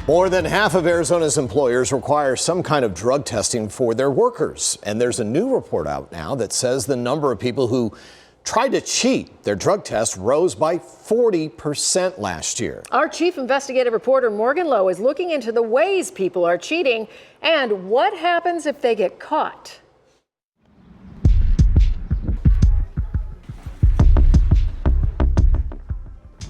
More than half of Arizona's employers require some kind of drug testing for their workers. And there's a new report out now that says the number of people who tried to cheat their drug test rose by 40% last year. Our chief investigative reporter Morgan Lowe is looking into the ways people are cheating and what happens if they get caught.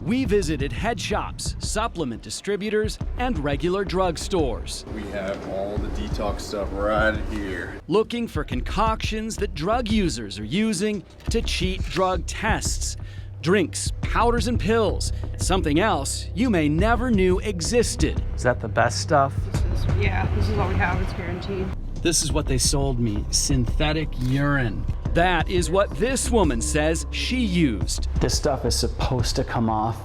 We visited head shops, supplement distributors, and regular drug stores. We have all the detox stuff right here. Looking for concoctions that drug users are using to cheat drug tests. Drinks, powders, and pills. Something else you may never knew existed. Is that the best stuff? This is what we have. It's guaranteed. This is what they sold me, synthetic urine. That is what this woman says she used. This stuff is supposed to come off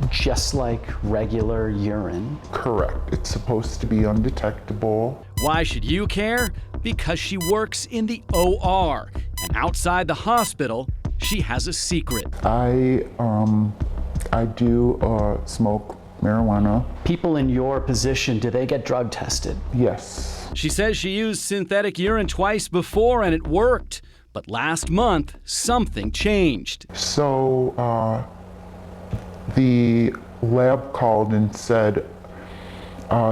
just like regular urine. Correct. It's supposed to be undetectable. Why should you care? Because she works in the OR, and outside the hospital, she has a secret. I do smoke marijuana. People in your position, do they get drug tested? Yes. She says she used synthetic urine twice before and it worked. But last month, something changed. So the lab called and said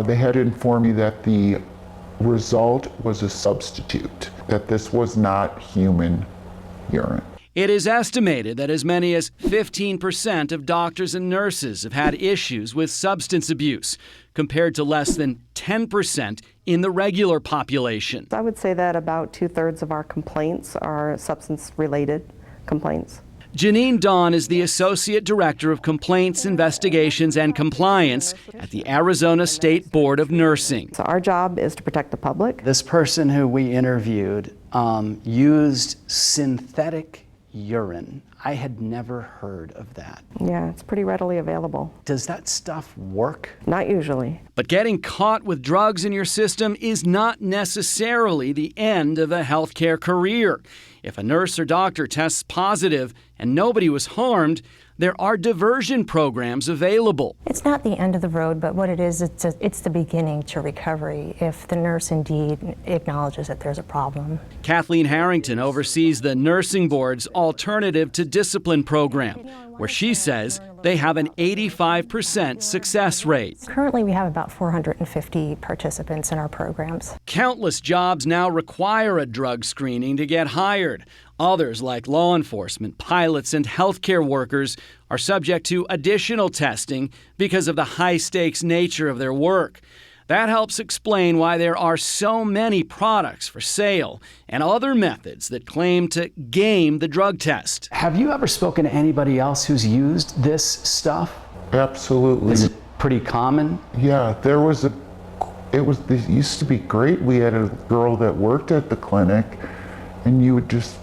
they had to inform me that the result was a substitute, that this was not human urine. It is estimated that as many as 15% of doctors and nurses have had issues with substance abuse, compared to less than 10% in the regular population. I would say that about 2/3 of our complaints are substance-related complaints. Janine Dawn is the Associate Director of Complaints, Investigations, and Compliance at the Arizona State Board of Nursing. So our job is to protect the public. This person who we interviewed used synthetic urine. I had never heard of that. Yeah, it's pretty readily available. Does that stuff work? Not usually. But getting caught with drugs in your system is not necessarily the end of a healthcare career. If a nurse or doctor tests positive and nobody was harmed, there are diversion programs available. It's not the end of the road, but what it is, it's the beginning to recovery if the nurse indeed acknowledges that there's a problem. Kathleen Harrington oversees the nursing board's Alternative to Discipline program, where she says they have an 85% success rate. Currently, we have about 450 participants in our programs. Countless jobs now require a drug screening to get hired. Others, like law enforcement, pilots, and healthcare workers, are subject to additional testing because of the high-stakes nature of their work. That helps explain why there are so many products for sale and other methods that claim to game the drug test. Have you ever spoken to anybody else who's used this stuff? Absolutely. Is it pretty common? Yeah, it used to be great. We had a girl that worked at the clinic, and you would just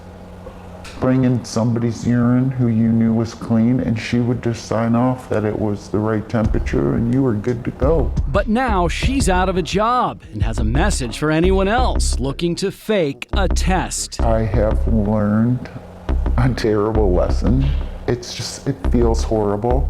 bring in somebody's urine who you knew was clean, and she would just sign off that it was the right temperature and you were good to go. But now she's out of a job and has a message for anyone else looking to fake a test. I have learned a terrible lesson. It feels horrible.